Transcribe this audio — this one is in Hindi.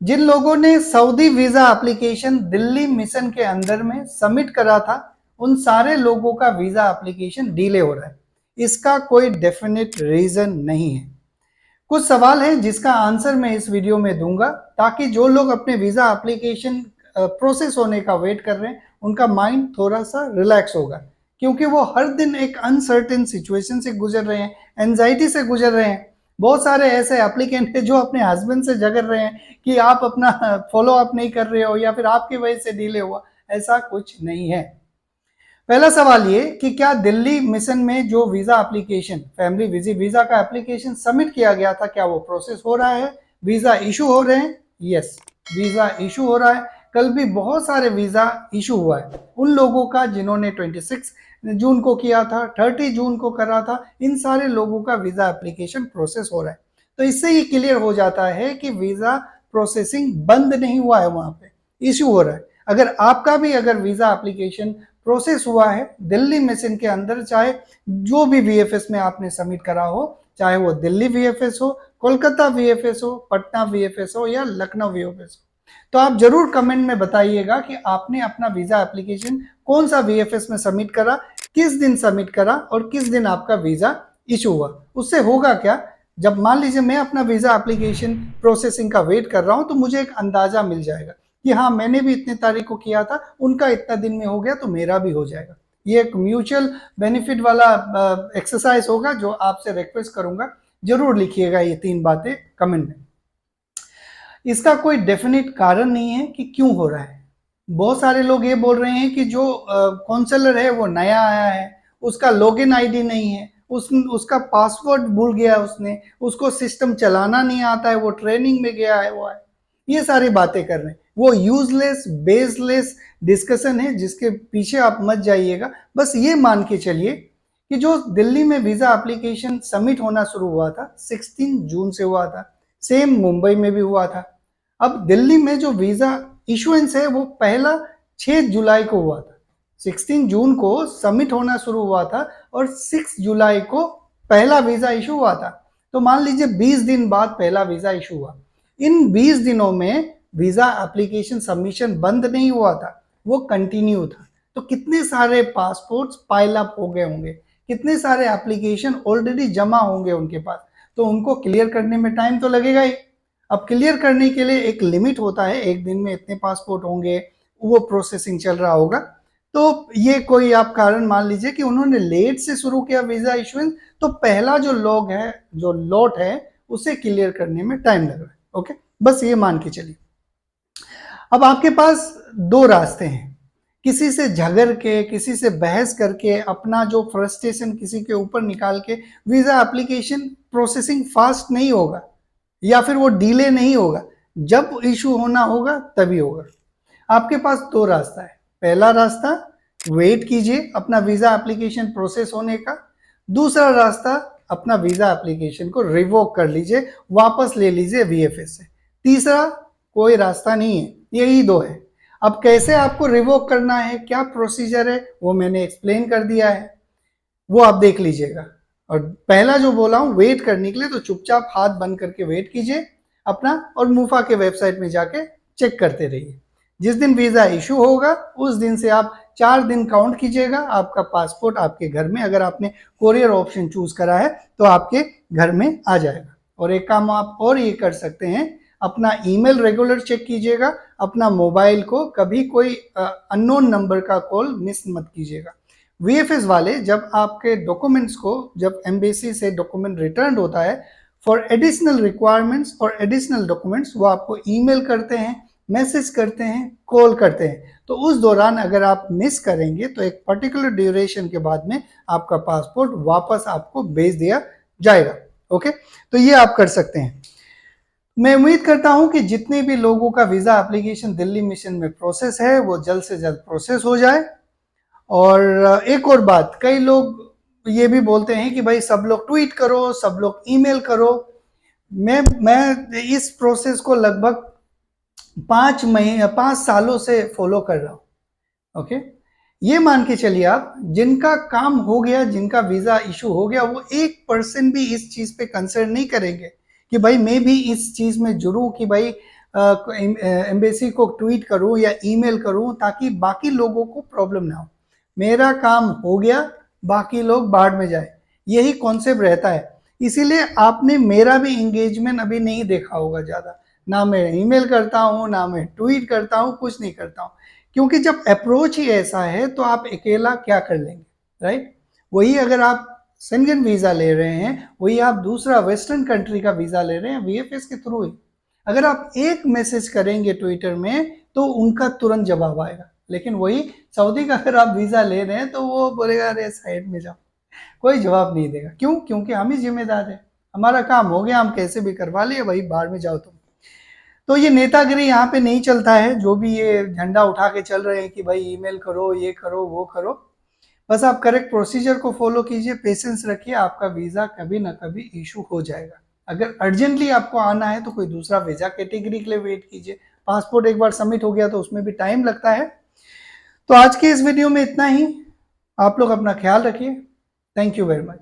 जिन लोगों ने Saudi visa application Delhi mission के अंदर में सबमिट करा था, उन सारे लोगों का वीजा एप्लीकेशन डिले हो रहा है। इसका कोई डेफिनेट रीजन नहीं है। कुछ सवाल हैं जिसका आंसर मैं इस वीडियो में दूंगा, ताकि जो लोग अपने वीजा एप्लीकेशन प्रोसेस होने का वेट कर रहे हैं, उनका माइंड थोड़ा सा रिलैक्स होगा, क्योंकि वो हर दिन एक अनसर्टेन सिचुएशन से गुजर रहे हैं, एंजाइटी से गुजर रहे हैं। बहुत सारे ऐसे एप्लीकेंट हैं जो अपने हस्बैंड से झगड़ रहे हैं कि आप अपना फॉलो अप नहीं कर रहे हो, या फिर आपकी वजह से डिले हुआ। ऐसा कुछ नहीं है। पहला सवाल ये कि क्या दिल्ली मिशन में जो visa application, family visit visa का एप्लीकेशन सबमिट किया गया था, क्या वो प्रोसेस हो रहा है, वीजा इशू हो रहे हैं? यस, वीजा इशू हो रहा है। कल भी बहुत सारे वीजा इशू हुआ है उन लोगों का जिन्होंने 26 जून को किया था, 30 जून को करा था। इन सारे लोगों का वीजा एप्लीकेशन प्रोसेस हो रहा है। तो इससे ये क्लियर हो जाता है कि वीजा प्रोसेसिंग बंद नहीं हुआ है, वहां पे इशू हो रहा है। अगर आपका भी अगर वीजा एप्लीकेशन प्रोसेस हुआ है दिल्ली मिशन के अंदर, चाहे जो भी वीएफएस में आपने सबमिट करा हो, चाहे वो दिल्ली वीएफएस हो, कोलकाता वीएफएस हो, पटना वीएफएस हो, या लखनऊ वीएफएस हो, तो आप जरूर कमेंट में बताइएगा कि आपने अपना वीजा एप्लीकेशन कौन सा वीएफएस में सबमिट करा, किस दिन सबमिट करा, और किस दिन आपका वीजा इशू हुआ। उससे होगा क्या, जब मान लीजिए मैं अपना वीजा एप्लीकेशन प्रोसेसिंग का वेट कर रहा हूं, तो मुझे एक अंदाजा मिल जाएगा कि हाँ, मैंने भी इतने तारीख को किया था, उनका इतना दिन में हो गया, तो मेरा भी हो जाएगा। ये एक म्यूचुअल बेनिफिट वाला एक्सरसाइज होगा, जो आपसे रिक्वेस्ट करूंगा जरूर लिखिएगा ये 3 बातें कमेंट में। इसका कोई डेफिनेट कारण नहीं है कि क्यों हो रहा है। बहुत सारे लोग ये बोल रहे हैं कि जो काउंसलर है वो नया आया है, उसका लॉगिन आईडी नहीं है, उसका पासवर्ड भूल गया, उसको सिस्टम चलाना नहीं आता है, वो ट्रेनिंग में गया है, वो है। ये सारी बातें कर रहे हैं। वो यूजलेस बेसलेस डिस्कशन है, जिसके पीछे आप मत जाइएगा। बस ये मान के चलिए कि जो दिल्ली में वीजा एप्लीकेशन सबमिट होना शुरू हुआ था 16 जून से हुआ था, सेम मुंबई में भी हुआ था। अब दिल्ली में जो वीजा इशुएंस है वो पहला 6 जुलाई को हुआ था। 16 जून को सबमिट होना शुरू हुआ था और 6 जुलाई को पहला वीजा इशू हुआ था। तो मान लीजिए 20 दिन बाद पहला वीजा इशू हुआ। इन 20 दिनों में वीजा एप्लीकेशन सबमिशन बंद नहीं हुआ था, वो कंटिन्यू था। तो कितने सारे पासपोर्ट्स पाइल अप हो गए होंगे, कितने सारे एप्लीकेशन ऑलरेडी जमा होंगे उनके पास, तो उनको क्लियर करने में टाइम तो लगेगा ही। अब क्लियर करने के लिए एक लिमिट होता है, एक दिन में इतने पासपोर्ट होंगे, वो प्रोसेसिंग चल रहा होगा। तो ये कोई आप कारण मान लीजिए कि उन्होंने लेट से शुरू किया वीजा इशुएंस, तो पहला जो लॉग है, जो लॉट है, उसे क्लियर करने में टाइम लग रहा है। ओके, बस ये मान के चलिए। अब आपके पास 2 रास्ते हैं। किसी से झगड़ के, किसी से बहस करके, अपना जो फ्रस्ट्रेशन किसी के ऊपर निकाल के वीजा एप्लीकेशन प्रोसेसिंग फास्ट नहीं होगा, या फिर वो डिले नहीं होगा। जब इशू होना होगा तभी होगा। आपके पास 2 रास्ता है। पहला रास्ता, वेट कीजिए अपना वीजा एप्लीकेशन प्रोसेस होने का। दूसरा रास्ता, अपना वीजा एप्लीकेशन को रिवोक कर लीजिए, वापस ले लीजिए वीएफएस से। तीसरा कोई रास्ता नहीं है, यही 2 है। अब कैसे आपको रिवोक करना है, क्या प्रोसीजर है, वो मैंने एक्सप्लेन कर दिया है, वो आप देख लीजिएगा। और पहला जो बोला हूं वेट करने के लिए, तो चुपचाप हाथ बंद करके वेट कीजिए अपना, और मुफा के वेबसाइट में जाके चेक करते रहिए। जिस दिन वीजा इशू होगा उस दिन से आप 4 दिन काउंट कीजिएगा, आपका पासपोर्ट आपके घर में, अगर आपने कोरियर ऑप्शन चूज करा है तो आपके घर में आ जाएगा। और एक काम आप और ये कर सकते हैं, अपना ईमेल रेगुलर चेक कीजिएगा, अपना मोबाइल को कभी कोई अननोन नंबर का कॉल मिस मत कीजिएगा। वीएफएस वाले जब आपके डॉक्यूमेंट्स को, जब एम्बेसी से डॉक्यूमेंट रिटर्न होता है फॉर एडिशनल रिक्वायरमेंट्स और एडिशनल डॉक्यूमेंट्स, वो आपको ईमेल करते हैं, मैसेज करते हैं, कॉल करते हैं। तो उस दौरान अगर आप मिस करेंगे तो एक पर्टिकुलर ड्यूरेशन के बाद में आपका पासपोर्ट वापस आपको भेज दिया जाएगा। ओके, तो ये आप कर सकते हैं। मैं उम्मीद करता हूं कि जितने भी लोगों का वीजा एप्लीकेशन दिल्ली मिशन में प्रोसेस है वो जल्द से जल्द प्रोसेस हो जाए। और एक और बात, कई लोग ये भी बोलते हैं कि भाई सब लोग ट्वीट करो, सब लोग ईमेल करो। मैं इस प्रोसेस को लगभग 5 सालों से फॉलो कर रहा हूं। ओके, ये मान के चलिए आप, जिनका काम हो गया, जिनका वीजा इशू हो गया, वो 1% भी इस चीज पे कंसर्न नहीं करेंगे कि भाई मैं भी इस चीज में जुड़ूं, कि भाई एम्बेसी को ट्वीट करूं या ईमेल करूं ताकि बाकी लोगों को प्रॉब्लम ना हो। मेरा काम हो गया, बाकी लोग बाढ़ में जाए, यही कॉन्सेप्ट रहता है। इसीलिए आपने मेरा भी इंगेजमेंट अभी नहीं देखा होगा ज़्यादा, ना मैं ईमेल करता हूँ, ना मैं ट्वीट करता हूँ, कुछ नहीं करता हूँ, क्योंकि जब अप्रोच ही ऐसा है तो आप अकेला क्या कर लेंगे, राइट। वही अगर आप शेंगन वीज़ा ले रहे हैं, वही आप दूसरा वेस्टर्न कंट्री का वीज़ा ले रहे हैं वीएफएस के थ्रू ही, अगर आप एक मैसेज करेंगे ट्विटर में तो उनका तुरंत जवाब आएगा। लेकिन वही सऊदी का अगर आप वीज़ा ले रहे हैं तो वो बोलेगा अरे साइड में जाओ, कोई जवाब नहीं देगा। क्यों? क्योंकि हम ही जिम्मेदार हैं, हमारा काम हो गया, हम कैसे भी करवा लिए, भाई बाहर में जाओ तुम। तो ये नेतागिरी यहाँ पे नहीं चलता है। जो भी ये झंडा उठा के चल रहे हैं कि भाई ईमेल करो, ये करो, वो करो, बस आप करेक्ट प्रोसीजर को फॉलो कीजिए, पेशेंस रखिए, आपका वीज़ा कभी ना कभी इशू हो जाएगा। अगर अर्जेंटली आपको आना है तो कोई दूसरा वीज़ा कैटेगरी के लिए वेट कीजिए। पासपोर्ट एक बार सबमिट हो गया तो उसमें भी टाइम लगता है। तो आज के इस वीडियो में इतना ही। आप लोग अपना ख्याल रखिए। Thank you very much.